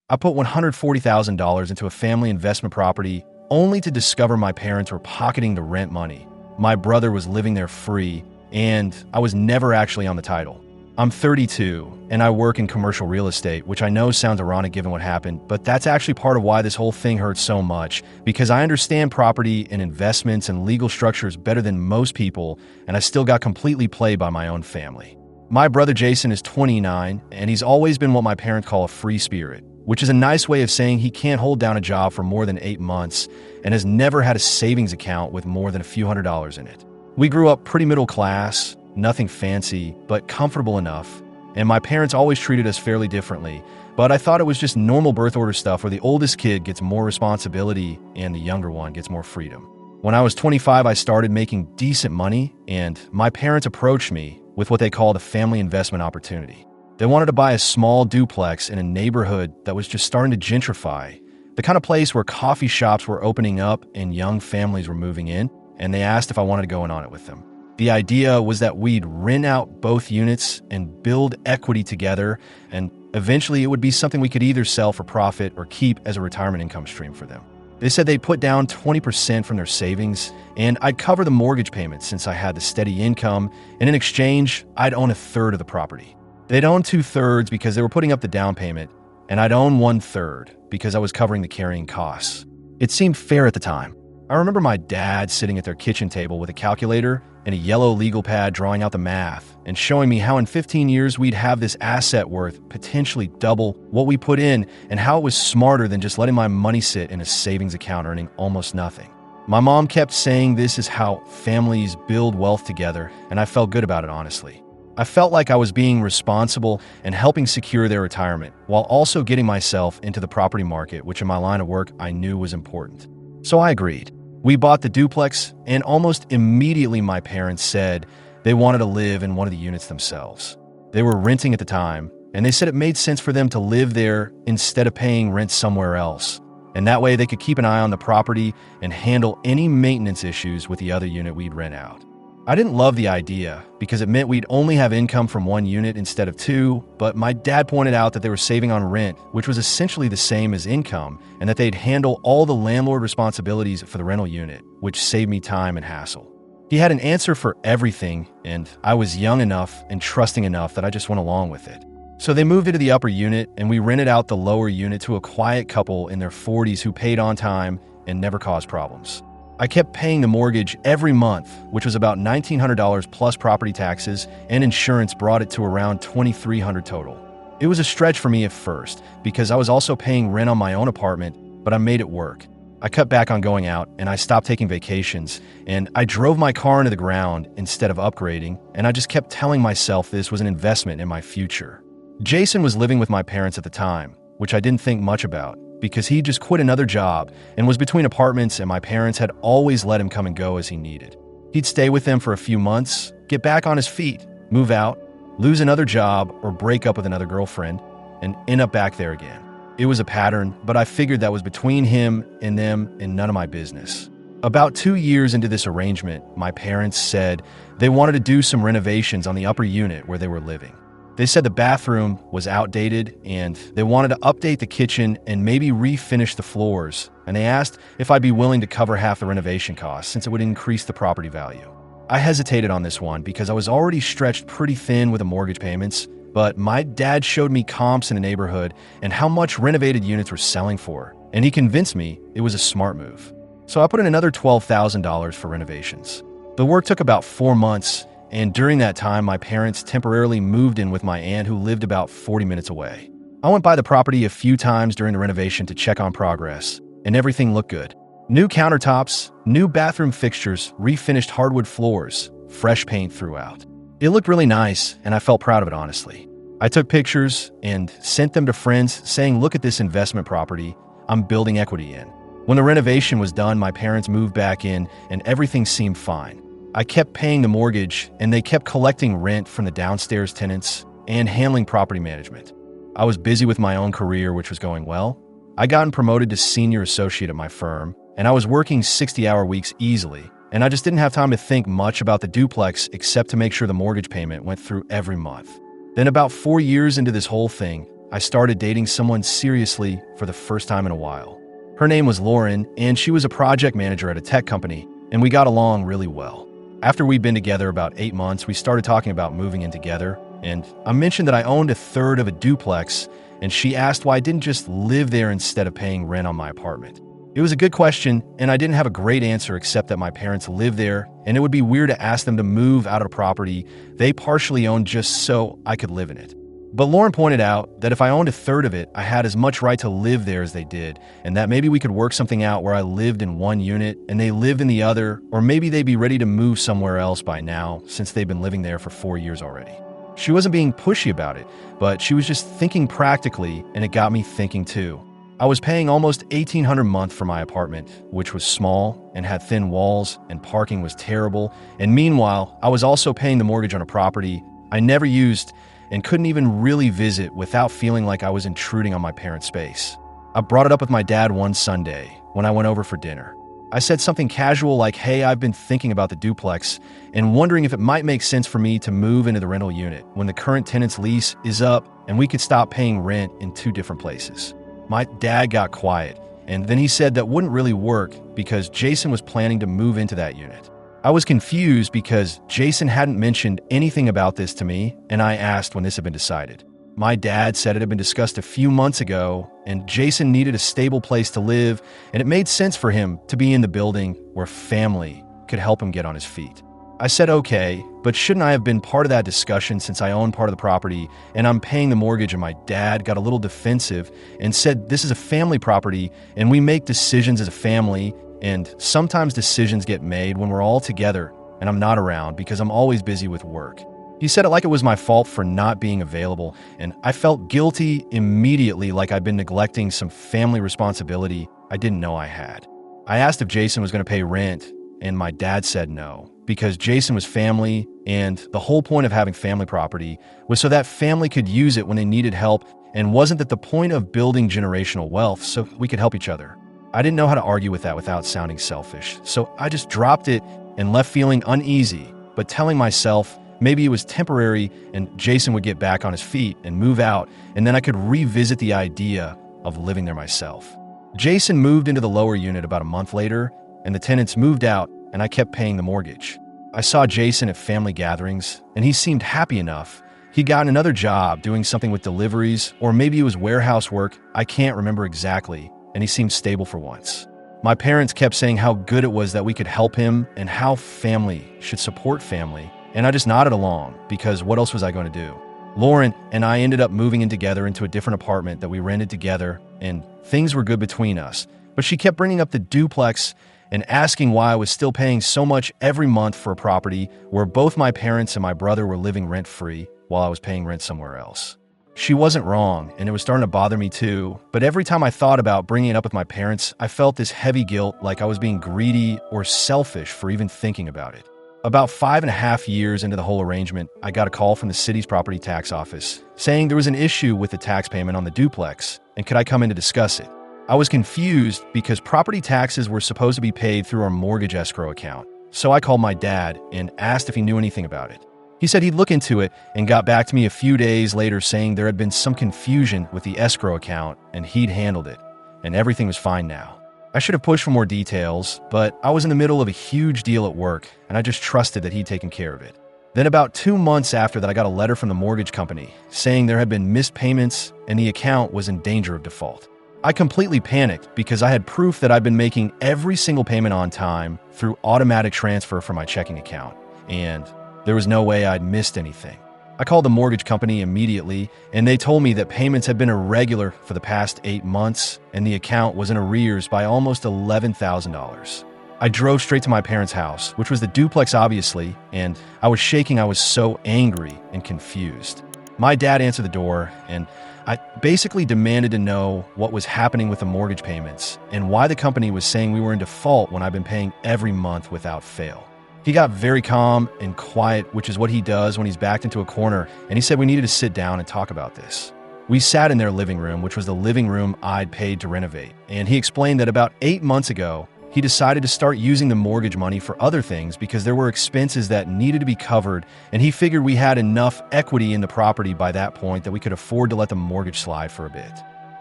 I put $140,000 into a family investment property only to discover my parents were pocketing the rent money. My brother was living there free, and I was never actually on the title. I'm 32, and I work in commercial real estate, which I know sounds ironic given what happened, but that's actually part of why this whole thing hurts so much, because I understand property and investments and legal structures better than most people, and I still got completely played by my own family. My brother Jason is 29, and he's always been what my parents call a free spirit, which is a nice way of saying he can't hold down a job for more than 8 months and has never had a savings account with more than a few $100s in it. We grew up pretty middle class, nothing fancy, but comfortable enough, and my parents always treated us fairly differently, but I thought it was just normal birth order stuff where the oldest kid gets more responsibility and the younger one gets more freedom. When I was 25, I started making decent money, and my parents approached me with what they called a family investment opportunity. They wanted to buy a small duplex in a neighborhood that was just starting to gentrify, the kind of place where coffee shops were opening up and young families were moving in, and they asked if I wanted to go in on it with them. The idea was that we'd rent out both units and build equity together, and eventually it would be something we could either sell for profit or keep as a retirement income stream for them. They said they'd put down 20% from their savings, and I'd cover the mortgage payments since I had the steady income, and in exchange, I'd own a third of the property. They'd own 2/3 because they were putting up the down payment, and I'd own 1/3 because I was covering the carrying costs. It seemed fair at the time. I remember my dad sitting at their kitchen table with a calculator and a yellow legal pad drawing out the math and showing me how in 15 years we'd have this asset worth potentially double what we put in, and how it was smarter than just letting my money sit in a savings account earning almost nothing. My mom kept saying this is how families build wealth together, and I felt good about it, honestly. I felt like I was being responsible and helping secure their retirement, while also getting myself into the property market, which in my line of work I knew was important. So I agreed. We bought the duplex, and almost immediately my parents said they wanted to live in one of the units themselves. They were renting at the time, and they said it made sense for them to live there instead of paying rent somewhere else. And that way they could keep an eye on the property and handle any maintenance issues with the other unit we'd rent out. I didn't love the idea because it meant we'd only have income from one unit instead of two, but my dad pointed out that they were saving on rent, which was essentially the same as income, and that they'd handle all the landlord responsibilities for the rental unit, which saved me time and hassle. He had an answer for everything, and I was young enough and trusting enough that I just went along with it. So they moved into the upper unit, and we rented out the lower unit to a quiet couple in their 40s who paid on time and never caused problems. I kept paying the mortgage every month, which was about $1,900 plus property taxes, and insurance brought it to around $2,300 total. It was a stretch for me at first, because I was also paying rent on my own apartment, but I made it work. I cut back on going out, and I stopped taking vacations, and I drove my car into the ground instead of upgrading, and I just kept telling myself this was an investment in my future. Jason was living with my parents at the time, which I didn't think much about, because he just quit another job and was between apartments, and my parents had always let him come and go as he needed. He'd stay with them for a few months, get back on his feet, move out, lose another job, or break up with another girlfriend, and end up back there again. It was a pattern, but I figured that was between him and them and none of my business. About 2 years into this arrangement, my parents said they wanted to do some renovations on the upper unit where they were living. They said the bathroom was outdated, and they wanted to update the kitchen and maybe refinish the floors, and they asked if I'd be willing to cover half the renovation costs since it would increase the property value. I hesitated on this one because I was already stretched pretty thin with the mortgage payments, but my dad showed me comps in the neighborhood and how much renovated units were selling for, and he convinced me it was a smart move. So I put in another $12,000 for renovations. The work took about 4 months, and during that time, my parents temporarily moved in with my aunt who lived about 40 minutes away. I went by the property a few times during the renovation to check on progress, and everything looked good. New countertops, new bathroom fixtures, refinished hardwood floors, fresh paint throughout. It looked really nice, and I felt proud of it, honestly. I took pictures and sent them to friends saying, "Look at this investment property I'm building equity in." When the renovation was done, my parents moved back in, and everything seemed fine. I kept paying the mortgage, and they kept collecting rent from the downstairs tenants and handling property management. I was busy with my own career, which was going well. I gotten promoted to senior associate at my firm, and I was working 60-hour weeks easily, and I just didn't have time to think much about the duplex except to make sure the mortgage payment went through every month. Then about 4 years into this whole thing, I started dating someone seriously for the first time in a while. Her name was Lauren, and she was a project manager at a tech company, and we got along really well. After we'd been together about 8 months, we started talking about moving in together, and I mentioned that I owned a third of a duplex, and she asked why I didn't just live there instead of paying rent on my apartment. It was a good question, and I didn't have a great answer except that my parents live there, and it would be weird to ask them to move out of a property they partially owned just so I could live in it. But Lauren pointed out that if I owned a third of it, I had as much right to live there as they did, and that maybe we could work something out where I lived in one unit and they lived in the other, or maybe they'd be ready to move somewhere else by now since they've been living there for 4 years already. She wasn't being pushy about it, but she was just thinking practically, and it got me thinking too. I was paying almost $1,800 a month for my apartment, which was small and had thin walls, and parking was terrible. And meanwhile, I was also paying the mortgage on a property I never used and couldn't even really visit without feeling like I was intruding on my parents' space. I brought it up with my dad one Sunday when I went over for dinner. I said something casual like, "Hey, I've been thinking about the duplex and wondering if it might make sense for me to move into the rental unit when the current tenant's lease is up and we could stop paying rent in 2 different places." My dad got quiet, and then he said that wouldn't really work because Jason was planning to move into that unit. I was confused because Jason hadn't mentioned anything about this to me, and I asked when this had been decided. My dad said it had been discussed a few months ago, and Jason needed a stable place to live, and it made sense for him to be in the building where family could help him get on his feet. I said okay, but shouldn't I have been part of that discussion since I own part of the property and I'm paying the mortgage? And my dad got a little defensive and said this is a family property and we make decisions as a family, and sometimes decisions get made when we're all together and I'm not around because I'm always busy with work. He said it like it was my fault for not being available, and I felt guilty immediately, like I'd been neglecting some family responsibility I didn't know I had. I asked if Jason was going to pay rent, and my dad said no, because Jason was family, and the whole point of having family property was so that family could use it when they needed help, and wasn't that the point of building generational wealth so we could help each other. I didn't know how to argue with that without sounding selfish, so I just dropped it and left feeling uneasy, but telling myself maybe it was temporary and Jason would get back on his feet and move out, and then I could revisit the idea of living there myself. Jason moved into the lower unit about a month later, and the tenants moved out, and I kept paying the mortgage. I saw Jason at family gatherings, and he seemed happy enough. He'd gotten another job doing something with deliveries, or maybe it was warehouse work, I can't remember exactly, and he seemed stable for once. My parents kept saying how good it was that we could help him and how family should support family, and I just nodded along because what else was I going to do? Lauren and I ended up moving in together into a different apartment that we rented together, and things were good between us, but she kept bringing up the duplex and asking why I was still paying so much every month for a property where both my parents and my brother were living rent-free while I was paying rent somewhere else. She wasn't wrong, and it was starting to bother me too, but every time I thought about bringing it up with my parents, I felt this heavy guilt, like I was being greedy or selfish for even thinking about it. About 5.5 years into the whole arrangement, I got a call from the city's property tax office saying there was an issue with the tax payment on the duplex, and could I come in to discuss it? I was confused because property taxes were supposed to be paid through our mortgage escrow account, so I called my dad and asked if he knew anything about it. He said he'd look into it and got back to me a few days later saying there had been some confusion with the escrow account and he'd handled it, and everything was fine now. I should have pushed for more details, but I was in the middle of a huge deal at work and I just trusted that he'd taken care of it. Then about 2 months after that, I got a letter from the mortgage company saying there had been missed payments and the account was in danger of default. I completely panicked because I had proof that I'd been making every single payment on time through automatic transfer from my checking account, and there was no way I'd missed anything. I called the mortgage company immediately, and they told me that payments had been irregular for the past 8 months, and the account was in arrears by almost $11,000. I drove straight to my parents' house, which was the duplex obviously, and I was shaking. I was so angry and confused. My dad answered the door, and I basically demanded to know what was happening with the mortgage payments and why the company was saying we were in default when I've been paying every month without fail. He got very calm and quiet, which is what he does when he's backed into a corner, and he said we needed to sit down and talk about this. We sat in their living room, which was the living room I'd paid to renovate, and he explained that about 8 months ago, he decided to start using the mortgage money for other things because there were expenses that needed to be covered, and he figured we had enough equity in the property by that point that we could afford to let the mortgage slide for a bit.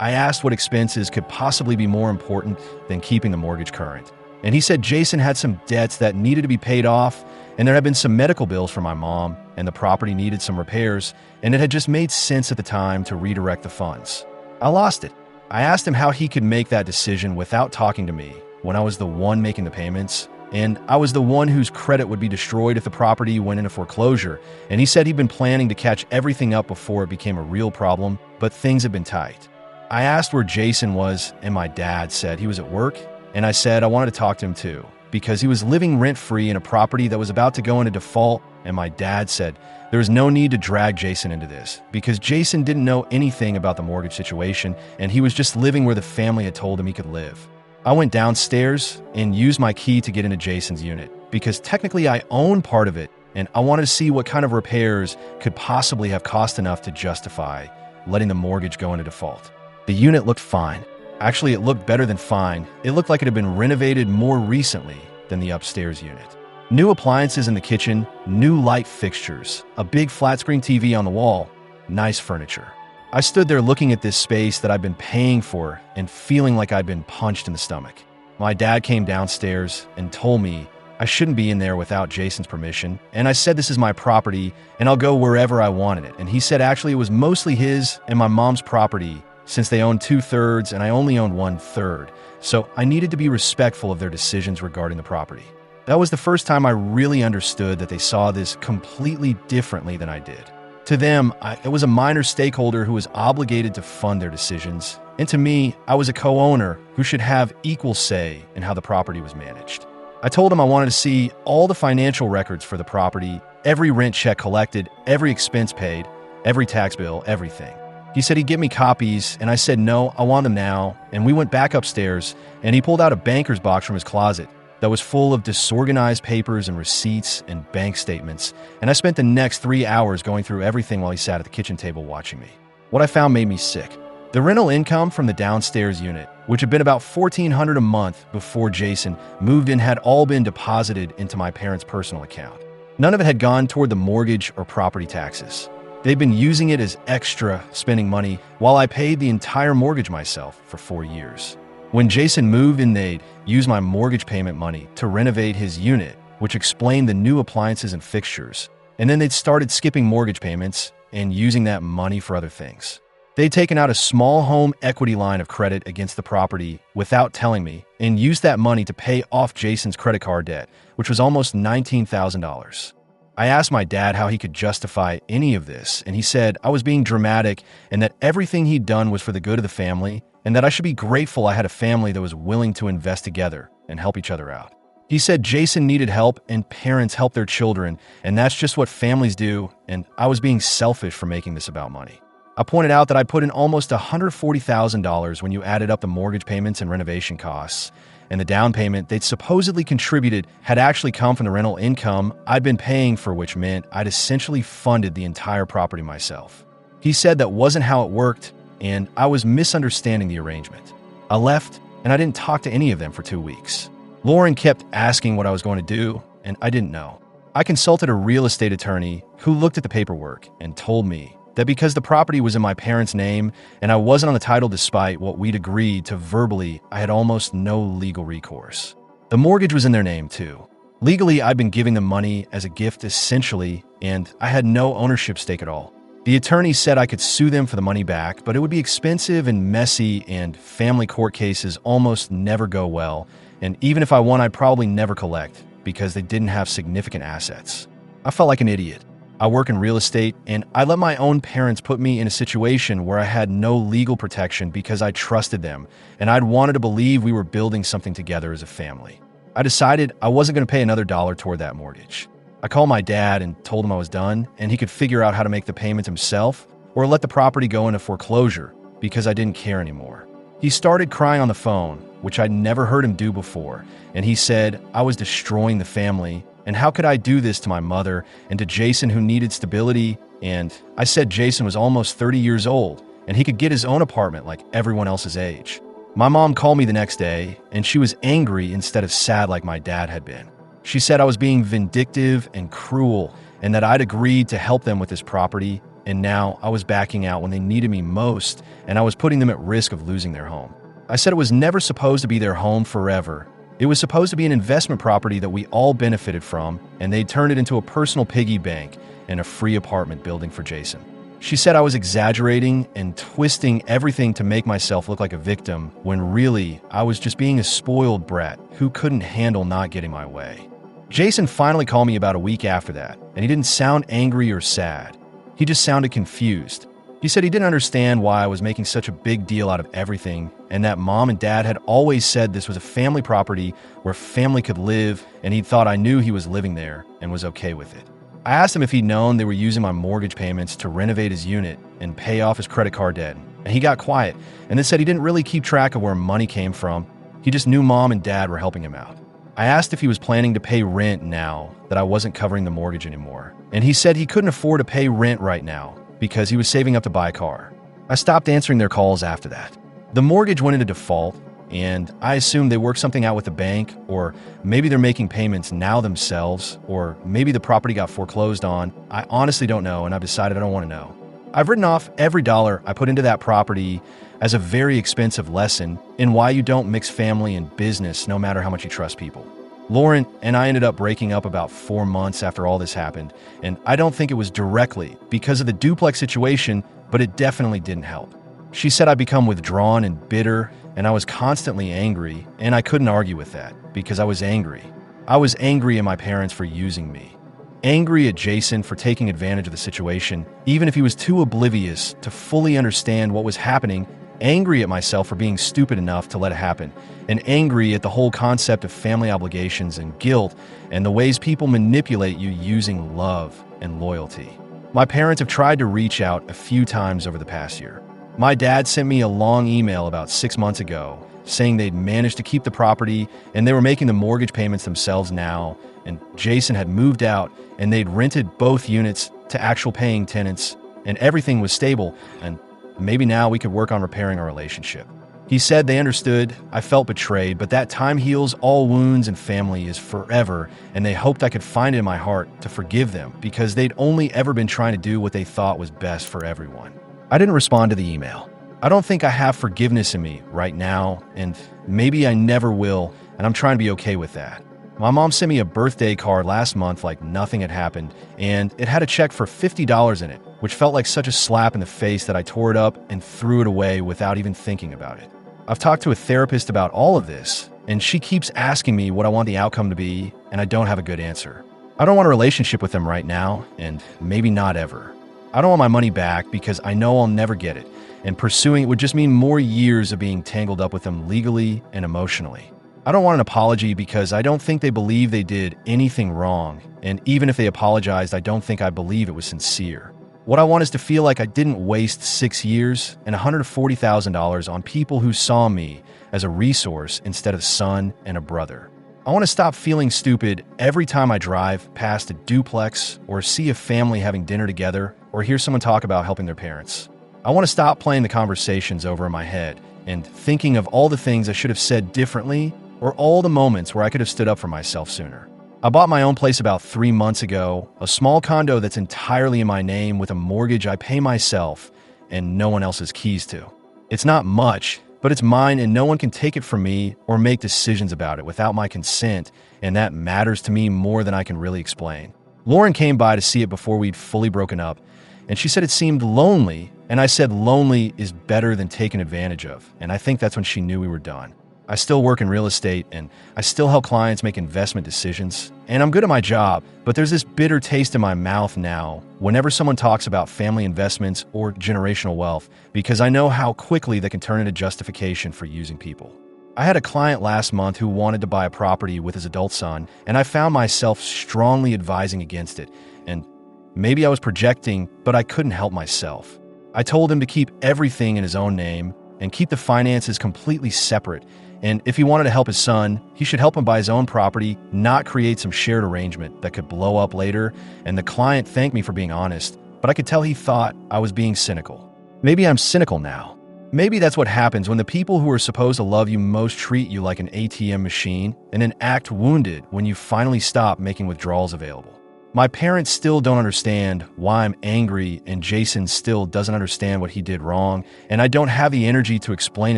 I asked what expenses could possibly be more important than keeping the mortgage current, and he said Jason had some debts that needed to be paid off, and there had been some medical bills for my mom, and the property needed some repairs, and it had just made sense at the time to redirect the funds. I lost it. I asked him how he could make that decision without talking to me when I was the one making the payments, and I was the one whose credit would be destroyed if the property went into foreclosure, and he said he'd been planning to catch everything up before it became a real problem, but things had been tight. I asked where Jason was, and my dad said he was at work, and I said I wanted to talk to him too, because he was living rent-free in a property that was about to go into default, and my dad said there was no need to drag Jason into this, because Jason didn't know anything about the mortgage situation, and he was just living where the family had told him he could live. I went downstairs and used my key to get into Jason's unit, because technically I own part of it, and I wanted to see what kind of repairs could possibly have cost enough to justify letting the mortgage go into default. The unit looked fine. Actually, it looked better than fine. It looked like it had been renovated more recently than the upstairs unit. New appliances in the kitchen, new light fixtures, a big flat-screen TV on the wall, nice furniture. I stood there looking at this space that I'd been paying for and feeling like I'd been punched in the stomach. My dad came downstairs and told me I shouldn't be in there without Jason's permission, and I said this is my property and I'll go wherever I wanted it. And he said actually it was mostly his and my mom's property since they owned 2/3 and I only owned 1/3, so I needed to be respectful of their decisions regarding the property. That was the first time I really understood that they saw this completely differently than I did. To them, I was a minor stakeholder who was obligated to fund their decisions, and to me, I was a co-owner who should have equal say in how the property was managed. I told him I wanted to see all the financial records for the property, every rent check collected, every expense paid, every tax bill, everything. He said he'd give me copies, and I said no, I want them now, and we went back upstairs, and he pulled out a banker's box from his closet that was full of disorganized papers and receipts and bank statements, and I spent the next 3 hours going through everything while he sat at the kitchen table watching me. What I found made me sick. The rental income from the downstairs unit, which had been about $1,400 a month before Jason moved in, had all been deposited into my parents' personal account. None of it had gone toward the mortgage or property taxes. They'd been using it as extra spending money while I paid the entire mortgage myself for 4 years. When Jason moved in, they'd use my mortgage payment money to renovate his unit, which explained the new appliances and fixtures. And then they'd started skipping mortgage payments and using that money for other things. They'd taken out a small home equity line of credit against the property without telling me and used that money to pay off Jason's credit card debt, which was almost $19,000. I asked my dad how he could justify any of this, and he said I was being dramatic and that everything he'd done was for the good of the family, and that I should be grateful I had a family that was willing to invest together and help each other out. He said Jason needed help and parents help their children, and that's just what families do, and I was being selfish for making this about money. I pointed out that I put in almost $140,000 when you added up the mortgage payments and renovation costs, and the down payment they'd supposedly contributed had actually come from the rental income I'd been paying for, which meant I'd essentially funded the entire property myself. He said that wasn't how it worked, and I was misunderstanding the arrangement. I left, and I didn't talk to any of them for 2 weeks. Lauren kept asking what I was going to do, and I didn't know. I consulted a real estate attorney who looked at the paperwork and told me that because the property was in my parents' name and I wasn't on the title despite what we'd agreed to verbally, I had almost no legal recourse. The mortgage was in their name too. Legally, I'd been giving them money as a gift essentially, and I had no ownership stake at all. The attorney said I could sue them for the money back, but it would be expensive and messy, and family court cases almost never go well, and even if I won, I'd probably never collect because they didn't have significant assets. I felt like an idiot. I work in real estate, and I let my own parents put me in a situation where I had no legal protection because I trusted them, and I'd wanted to believe we were building something together as a family. I decided I wasn't going to pay another dollar toward that mortgage. I called my dad and told him I was done, and he could figure out how to make the payment himself or let the property go into foreclosure because I didn't care anymore. He started crying on the phone, which I'd never heard him do before, and he said I was destroying the family. And how could I do this to my mother and to Jason, who needed stability? And I said Jason was almost 30 years old and he could get his own apartment like everyone else's age. My mom called me the next day, and she was angry instead of sad like my dad had been. She said I was being vindictive and cruel, and that I'd agreed to help them with this property, and now I was backing out when they needed me most, and I was putting them at risk of losing their home. I said it was never supposed to be their home forever. It was supposed to be an investment property that we all benefited from, and they'd turned it into a personal piggy bank and a free apartment building for Jason. She said I was exaggerating and twisting everything to make myself look like a victim, when really, I was just being a spoiled brat who couldn't handle not getting my way. Jason finally called me about a week after that, and he didn't sound angry or sad. He just sounded confused. He said he didn't understand why I was making such a big deal out of everything, and that mom and dad had always said this was a family property where family could live, and he thought I knew he was living there and was okay with it. I asked him if he'd known they were using my mortgage payments to renovate his unit and pay off his credit card debt, and he got quiet and then said he didn't really keep track of where money came from. He just knew mom and dad were helping him out. I asked if he was planning to pay rent now that I wasn't covering the mortgage anymore, and he said he couldn't afford to pay rent right now because he was saving up to buy a car. I stopped answering their calls after that. The mortgage went into default, and I assumed they worked something out with the bank, or maybe they're making payments now themselves, or maybe the property got foreclosed on. I honestly don't know, and I've decided I don't want to know. I've written off every dollar I put into that property as a very expensive lesson in why you don't mix family and business no matter how much you trust people. Lauren and I ended up breaking up about 4 months after all this happened, and I don't think it was directly because of the duplex situation, but it definitely didn't help. She said I'd become withdrawn and bitter, and I was constantly angry, and I couldn't argue with that because I was angry. I was angry at my parents for using me. Angry at Jason for taking advantage of the situation, even if he was too oblivious to fully understand what was happening. Angry at myself for being stupid enough to let it happen, and angry at the whole concept of family obligations and guilt and the ways people manipulate you using love and loyalty. My parents have tried to reach out a few times over the past year. My dad sent me a long email about 6 months ago saying they'd managed to keep the property and they were making the mortgage payments themselves now, and Jason had moved out and they'd rented both units to actual paying tenants, and everything was stable, and maybe now we could work on repairing our relationship. He said they understood, I felt betrayed, but that time heals all wounds and family is forever, and they hoped I could find it in my heart to forgive them because they'd only ever been trying to do what they thought was best for everyone. I didn't respond to the email. I don't think I have forgiveness in me right now, and maybe I never will, and I'm trying to be okay with that. My mom sent me a birthday card last month like nothing had happened, and it had a check for $50 in it, which felt like such a slap in the face that I tore it up and threw it away without even thinking about it. I've talked to a therapist about all of this, and she keeps asking me what I want the outcome to be, and I don't have a good answer. I don't want a relationship with them right now, and maybe not ever. I don't want my money back because I know I'll never get it, and pursuing it would just mean more years of being tangled up with them legally and emotionally. I don't want an apology because I don't think they believe they did anything wrong, and even if they apologized, I don't think I believe it was sincere. What I want is to feel like I didn't waste 6 years and $140,000 on people who saw me as a resource instead of son and a brother. I want to stop feeling stupid every time I drive past a duplex or see a family having dinner together or hear someone talk about helping their parents. I want to stop playing the conversations over in my head and thinking of all the things I should have said differently or all the moments where I could have stood up for myself sooner. I bought my own place about 3 months ago, a small condo that's entirely in my name with a mortgage I pay myself and no one else's keys to. It's not much, but it's mine and no one can take it from me or make decisions about it without my consent, and that matters to me more than I can really explain. Lauren came by to see it before we'd fully broken up, and she said it seemed lonely, and I said lonely is better than taken advantage of, and I think that's when she knew we were done. I still work in real estate, and I still help clients make investment decisions, and I'm good at my job, but there's this bitter taste in my mouth now whenever someone talks about family investments or generational wealth, because I know how quickly they can turn into justification for using people. I had a client last month who wanted to buy a property with his adult son, and I found myself strongly advising against it, and maybe I was projecting, but I couldn't help myself. I told him to keep everything in his own name and keep the finances completely separate. And if he wanted to help his son, he should help him buy his own property, not create some shared arrangement that could blow up later. And the client thanked me for being honest, but I could tell he thought I was being cynical. Maybe I'm cynical now. Maybe that's what happens when the people who are supposed to love you most treat you like an ATM machine and then act wounded when you finally stop making withdrawals available. My parents still don't understand why I'm angry, and Jason still doesn't understand what he did wrong, and I don't have the energy to explain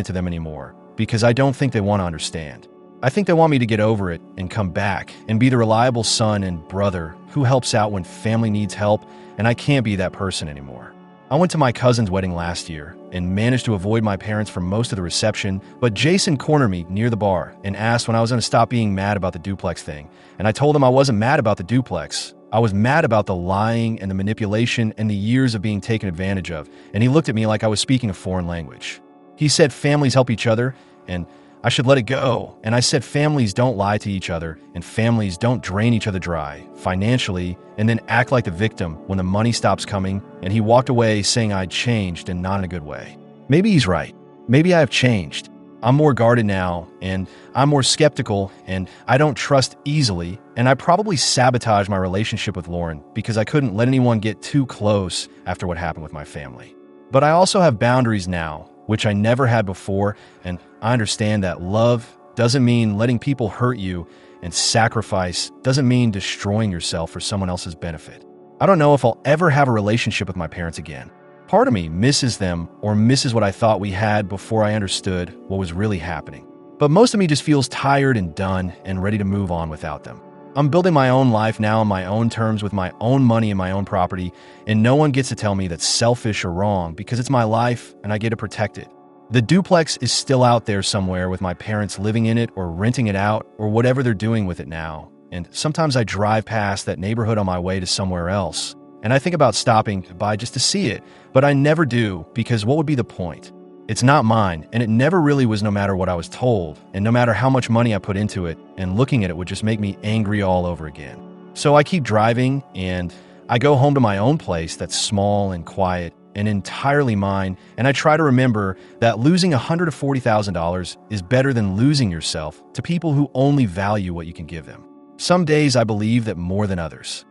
it to them anymore because I don't think they want to understand. I think they want me to get over it and come back and be the reliable son and brother who helps out when family needs help, and I can't be that person anymore. I went to my cousin's wedding last year and managed to avoid my parents for most of the reception, but Jason cornered me near the bar and asked when I was going to stop being mad about the duplex thing, and I told him I wasn't mad about the duplex. I was mad about the lying and the manipulation and the years of being taken advantage of, and he looked at me like I was speaking a foreign language. He said families help each other, and I should let it go. And I said families don't lie to each other, and families don't drain each other dry financially and then act like the victim when the money stops coming, and he walked away saying I'd changed and not in a good way. Maybe he's right. Maybe I have changed. I'm more guarded now, and I'm more skeptical, and I don't trust easily, and I probably sabotaged my relationship with Lauren because I couldn't let anyone get too close after what happened with my family. But I also have boundaries now, which I never had before, and I understand that love doesn't mean letting people hurt you, and sacrifice doesn't mean destroying yourself for someone else's benefit. I don't know if I'll ever have a relationship with my parents again. Part of me misses them or misses what I thought we had before I understood what was really happening. But most of me just feels tired and done and ready to move on without them. I'm building my own life now on my own terms with my own money and my own property, and no one gets to tell me that's selfish or wrong because it's my life and I get to protect it. The duplex is still out there somewhere with my parents living in it or renting it out or whatever they're doing with it now. And sometimes I drive past that neighborhood on my way to somewhere else, and I think about stopping by just to see it, but I never do because what would be the point? It's not mine, and it never really was no matter what I was told, and no matter how much money I put into it, and looking at it would just make me angry all over again. So I keep driving, and I go home to my own place that's small and quiet and entirely mine, and I try to remember that losing $100,000 to $40,000 is better than losing yourself to people who only value what you can give them. Some days I believe that more than others.